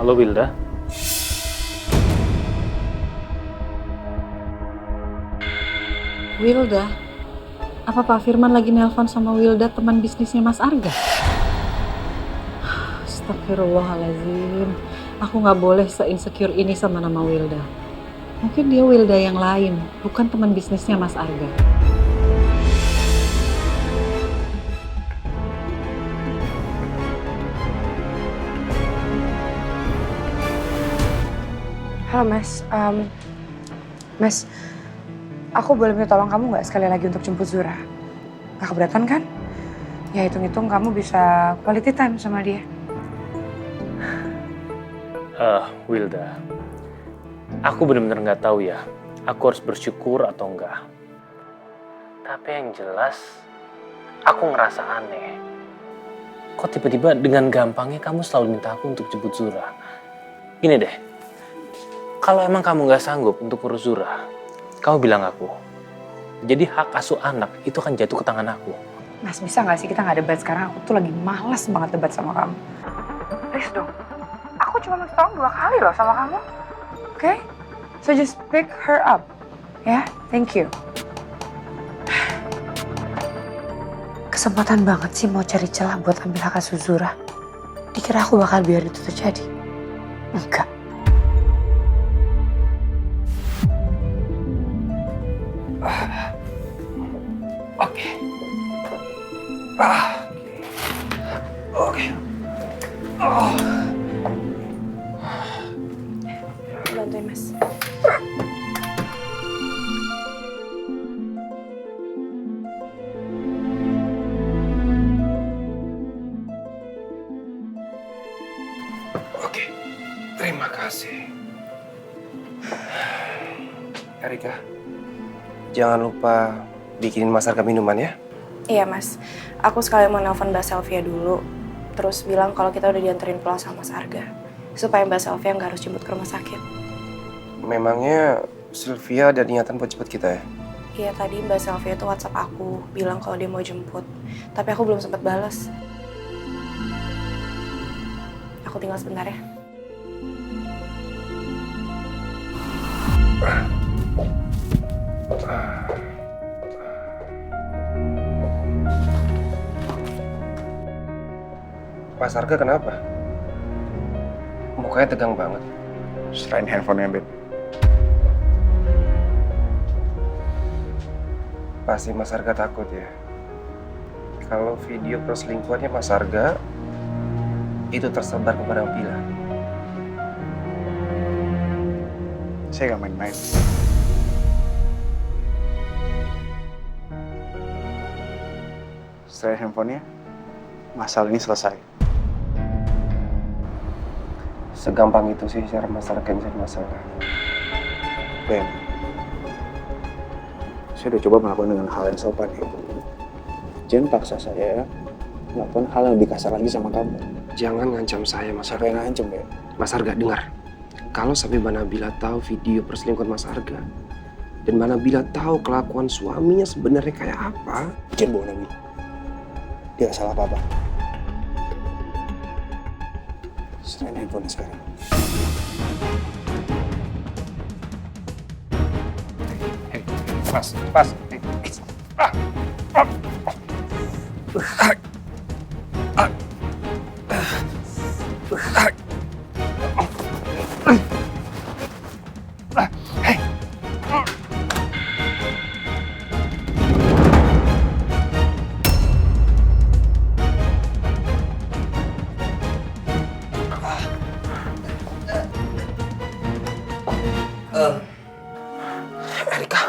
Halo Wilda. Wilda? Apa Pak Firman lagi nelpon sama Wilda, teman bisnisnya Mas Arga? Astagfirullahaladzim. Aku gak boleh se-insecure ini sama nama Wilda. Mungkin dia Wilda yang lain, bukan teman bisnisnya Mas Arga. Halo Mas, Mas, aku boleh minta tolong kamu nggak sekali lagi untuk jemput Zura? Gak keberatan kan? Ya hitung-hitung kamu bisa quality time sama dia. Wilda, aku benar-benar nggak tahu ya, aku harus bersyukur atau enggak. Tapi yang jelas, aku ngerasa aneh. Kok tiba-tiba dengan gampangnya kamu selalu minta aku untuk jemput Zura? Gini deh, kalau emang kamu nggak sanggup untuk urus Zura, kamu bilang aku. Jadi hak asuh anak itu akan jatuh ke tangan aku. Mas, bisa nggak sih kita nggak debat sekarang? Aku tuh lagi malas banget debat sama kamu. Please dong. Aku cuma minta tolong 2 kali loh sama kamu. Oke? So just pick her up. Ya, thank you. Kesempatan banget sih mau cari celah buat ambil hak asuh Zura. Dikira aku bakal biar itu terjadi. Enggak. Oke. Oke. Bantuin Mas. Oke. Terima kasih. Erika, jangan lupa bikinin Mas Arga minuman ya. Iya Mas, aku sekalian mau nelpon Mbak Selvia dulu. Terus bilang kalau kita udah dianterin pulang sama Mas Arga. Supaya Mbak Selvia nggak harus jemput ke rumah sakit. Memangnya Sylvia ada niatan buat jemput kita ya? Iya tadi Mbak Selvia tuh WhatsApp aku, bilang kalau dia mau jemput. Tapi aku belum sempat balas. Aku tinggal sebentar ya. Mas Arga kenapa? Mukanya tegang banget. Selain handphonenya, Bet. Pasti Mas Arga takut ya. Kalau video perselingkuhannya Mas Arga itu tersebar ke barang Pila. Saya gak main-main. Setelah handphonenya, masalah ini selesai. Segampang itu sih cara Mas Arga mencari masalah. Ben, saya udah coba melakukan dengan hal yang sopan ya. Jangan paksa saya melakukan hal yang lebih kasar lagi sama kamu. Jangan ngancam saya, Mas Siapa Arga. yang ngancem, Ben? Mas Arga, dengar. Kalau sampai Mbak Nabila tahu video perselingkuhan Mas Arga, dan Mbak Nabila tahu kelakuan suaminya sebenarnya kayak apa, Jangan bohong lagi. Dia gak salah apa-apa. Selain handphonenya sekarang. Pas. Erika,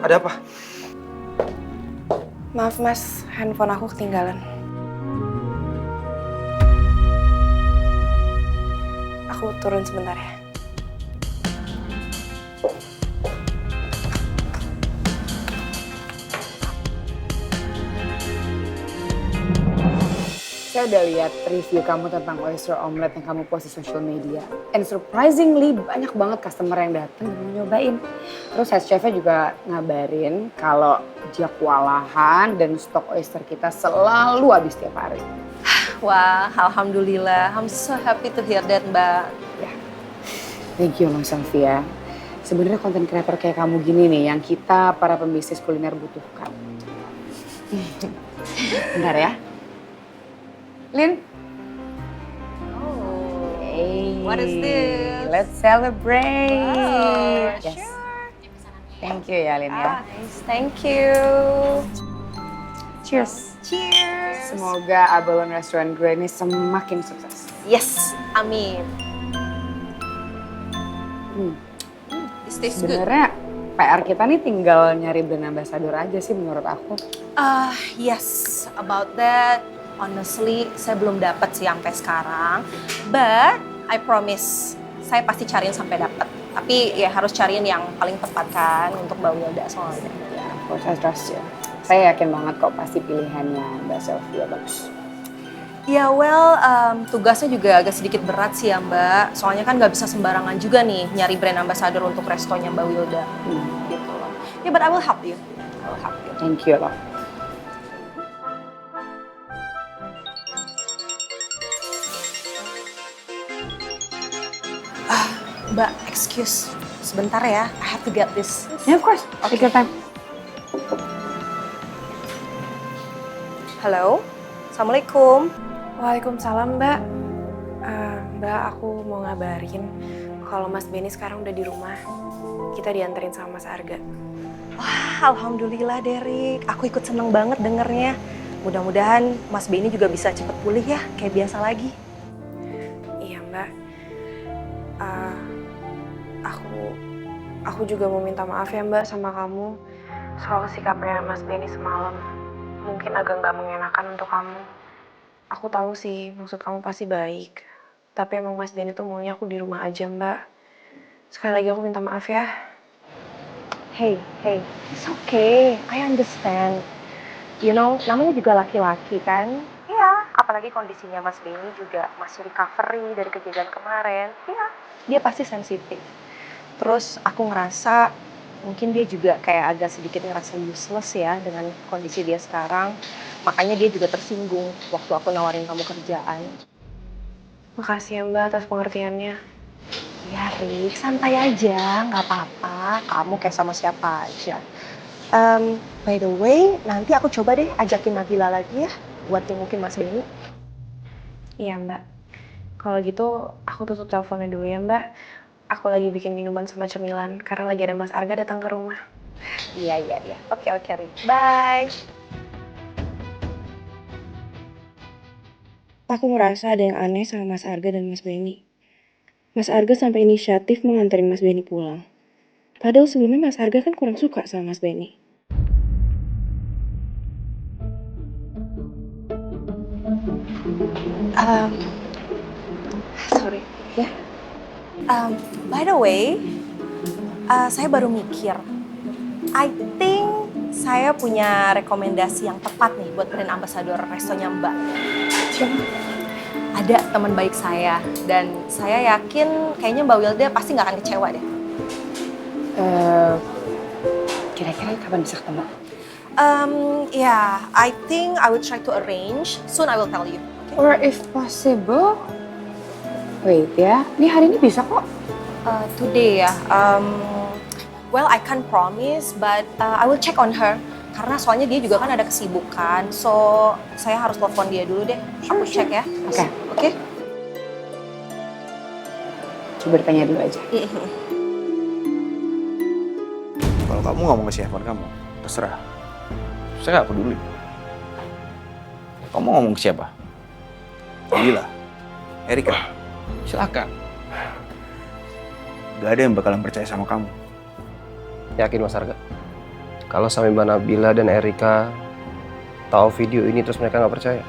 ada apa? Maaf Mas, handphone aku ketinggalan. Aku turun sebentar ya. Saya udah lihat review kamu tentang oyster omelet yang kamu post di social media. And surprisingly banyak banget customer yang datang dan mau nyobain. Terus head chefnya juga ngabarin kalau dia kewalahan dan stok oyster kita selalu habis tiap hari. Wah, alhamdulillah. I'm so happy to hear that, Mbak. Thank you loh Sylvia. Sebenarnya konten kreator kayak kamu gini nih yang kita para pembisnis kuliner butuhkan. Bentar ya. Lin. Oh, Hey, what is this? Let's celebrate. Wow, Yes. sure. Thank you ya Lin ya. Nice, thank you. Cheers. Cheers. Semoga Abalone Restaurant gue ini semakin sukses. Yes, amin. This tastes good. Sebenarnya PR kita nih tinggal nyari brand ambassador aja sih menurut aku. Yes, about that. Honestly, saya belum dapat sih sampai sekarang. But I promise, saya pasti cariin sampai dapat. Tapi ya harus cariin yang paling tepat kan untuk Mbak Wilda soalnya. Ya, of course I trust you. Saya yakin banget kok pasti pilihannya Mbak Sylvia bagus. Ya well, tugasnya juga agak sedikit berat sih ya Mbak. Soalnya kan nggak bisa sembarangan juga nih nyari brand ambassador untuk restonya Mbak Wilda. Gitu loh. Ya but I will help you. I will help you. Thank you loh. Mbak, excuse. Sebentar ya, I have to get this. Yeah, of course. Take your time. Halo, Assalamualaikum. Waalaikumsalam, Mbak. Mbak, aku mau ngabarin kalau Mas Benny sekarang udah di rumah. Kita dianterin sama Mas Arga. Wah, alhamdulillah Derek. Aku ikut seneng banget dengernya. Mudah-mudahan Mas Benny juga bisa cepet pulih ya, kayak biasa lagi. Iya, Mbak. Aku juga mau minta maaf ya, Mbak, sama kamu soal sikapnya Mas Benny semalam. Mungkin agak nggak mengenakan untuk kamu. Aku tahu sih maksud kamu pasti baik. Tapi emang Mas Benny tuh maunya aku di rumah aja, Mbak. Sekali lagi aku minta maaf ya. Hey, it's okay. I understand. You know, namanya juga laki-laki kan? Iya, apalagi kondisinya Mas Benny juga masih recovery dari kejadian kemarin. Iya, dia pasti sensitif. Terus aku ngerasa mungkin dia juga kayak agak sedikit ngerasa useless ya dengan kondisi dia sekarang. Makanya dia juga tersinggung waktu aku nawarin kamu kerjaan. Makasih ya, Mbak, atas pengertiannya. Ya Rik, santai aja, nggak apa-apa. Kamu kayak sama siapa aja. By the way, nanti aku coba deh ajakin Nabila lagi ya buat nengokin Mas Benny. Iya, Mbak. Kalau gitu aku tutup teleponnya dulu ya, Mbak. Aku lagi bikin minuman sama cemilan karena lagi ada Mas Arga datang ke rumah. Iya. Oke, Rik. Bye. Aku ngerasa ada yang aneh sama Mas Arga dan Mas Benny. Mas Arga sampai inisiatif mau nganterin Mas Benny pulang. Padahal sebelumnya Mas Arga kan kurang suka sama Mas Benny. Sorry. Ya. By the way, saya baru mikir. I think saya punya rekomendasi yang tepat nih buat brand ambassador restonya Mbak. Siapa? Ada teman baik saya dan saya yakin kayaknya Mbak Wilda pasti nggak akan kecewa deh. Kira-kira kapan bisa ketemu? I think I will try to arrange. Soon I will tell you. Okay? Or if possible, wait ya, ini hari ini bisa kok. Today ya. Well, I can't promise, but I will check on her. Karena soalnya dia juga kan ada kesibukan, so saya harus telepon dia dulu deh. Aku cek ya. Oke? Coba ditanya dulu aja. Kalau kamu nggak mau ngasih handphone kamu, terserah. Saya nggak peduli. Kamu ngomong ke siapa? Nabila, Erika, silakan. Gak ada yang bakalan percaya sama kamu. Yakin Mas Arga? Kalau sampai Mbak Nabila dan Erika tahu video ini terus mereka nggak percaya.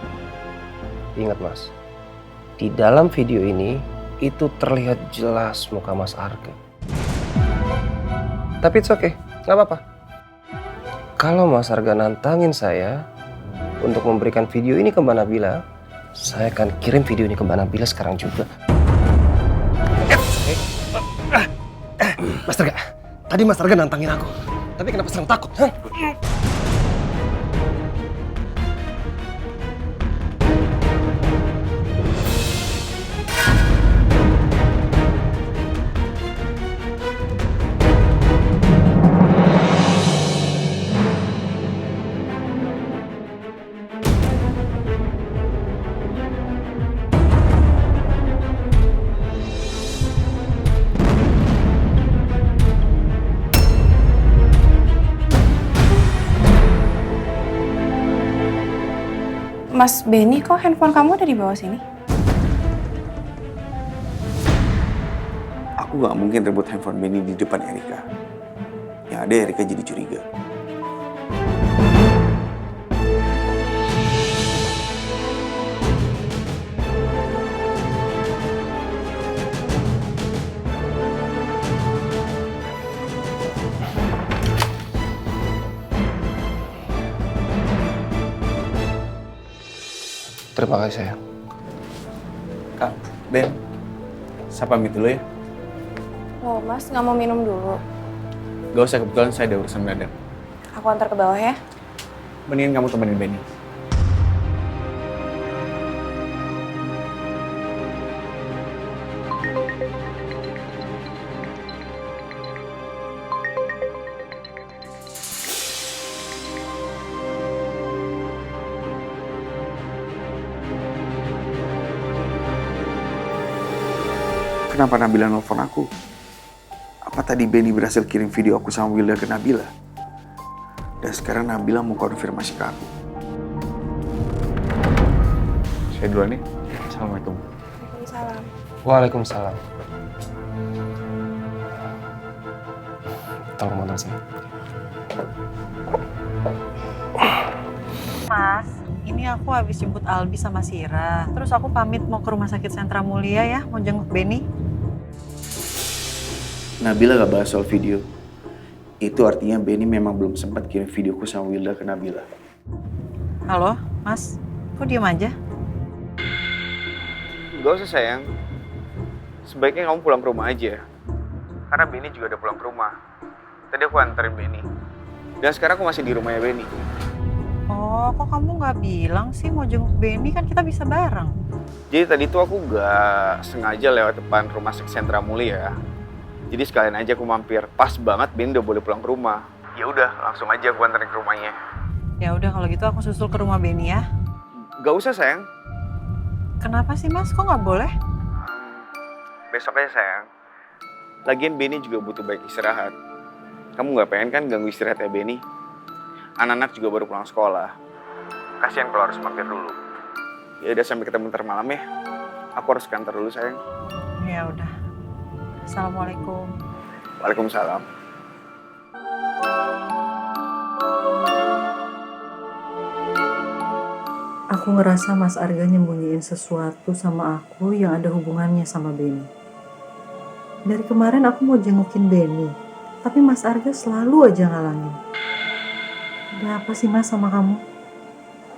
Ingat Mas, di dalam video ini itu terlihat jelas muka Mas Arga. Tapi it's okay, nggak apa-apa. Kalau Mas Arga nantangin saya untuk memberikan video ini ke Mbak Nabila, saya akan kirim video ini ke Mbak Nabila sekarang juga. Mas Arga, tadi Mas Arga nantangin aku. Tapi kenapa serang takut? Hah? Mas Benny, kok handphone kamu ada di bawah sini? Aku gak mungkin rebut handphone Benny di depan Erika. Yang ada Erika jadi curiga. Terima kasih sayang. Kak, Ben, saya pamit dulu ya. Loh, Mas nggak mau minum dulu? Gak usah, kebetulan saya ada urusan mendadak. Aku antar ke bawah ya. Mendingan kamu temenin Benny. Kenapa Nabila nelfon aku? Apa tadi Benny berhasil kirim video aku sama Wilda ke Nabila? Dan sekarang Nabila mau konfirmasi ke aku. Saya duluan nih. Assalamualaikum. Waalaikumsalam. Waalaikumsalam. Tolong motor saya. Mas, ini aku habis jemput Albi sama Sira. Terus aku pamit mau ke Rumah Sakit Sentra Mulia ya, mau jenguk Benny. Nabila gak bahas soal video. Itu artinya Benny memang belum sempat kirim videoku sama Wilda ke Nabila. Halo, Mas. Kok diem aja? Gak usah sayang. Sebaiknya kamu pulang ke rumah aja. Karena Benny juga udah pulang ke rumah. Tadi aku anterin Benny. Dan sekarang aku masih di rumahnya Benny. Oh, kok kamu nggak bilang sih mau jenguk Benny? Kan kita bisa bareng. Jadi tadi tuh aku gak sengaja lewat depan rumah sakit Sentra Mulia. Jadi sekalian aja aku mampir. Pas banget Benny udah boleh pulang ke rumah. Ya udah, langsung aja aku anterin ke rumahnya. Ya udah kalau gitu aku susul ke rumah Benny ya. Gak usah sayang. Kenapa sih Mas? Kok nggak boleh? Besok aja sayang. Lagian Benny juga butuh baik istirahat. Kamu gak pengen kan ganggu istirahatnya Benny? Anak-anak juga baru pulang sekolah. Kasian kalau harus mampir dulu. Ya udah, sampai ketemu ntar malam ya. Aku harus ke kantor dulu sayang. Ya udah. Assalamualaikum. Waalaikumsalam. Aku ngerasa Mas Arga nyembunyiin sesuatu sama aku yang ada hubungannya sama Benny. Dari kemarin aku mau jengukin Benny, tapi Mas Arga selalu aja ngalangin. Ada apa sih Mas sama kamu?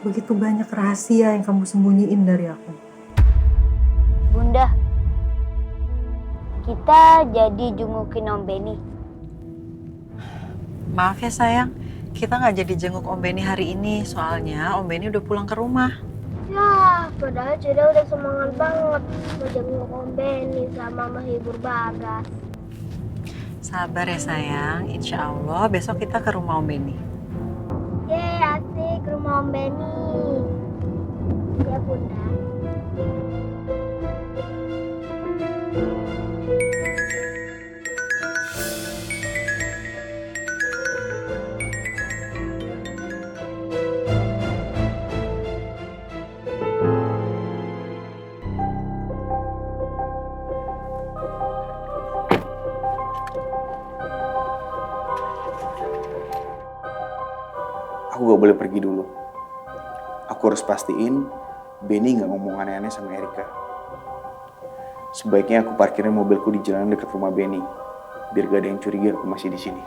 Begitu banyak rahasia yang kamu sembunyiin dari aku. Bunda, kita jadi jengukin Om Benny. Maaf ya sayang, kita nggak jadi jenguk Om Benny hari ini, soalnya Om Benny udah pulang ke rumah. Ya, padahal Cida udah semangat banget mau jenguk Om Benny sama menghibur Bagas. Sabar ya sayang, insya Allah besok kita ke rumah Om Benny. Yeay, asik ke rumah Om Benny. Ya Bunda. Aku gak boleh pergi dulu. Aku harus pastiin Benny gak ngomong aneh-aneh sama Erika. Sebaiknya aku parkirin mobilku di jalan dekat rumah Benny. Biar gak ada yang curiga aku masih di sini.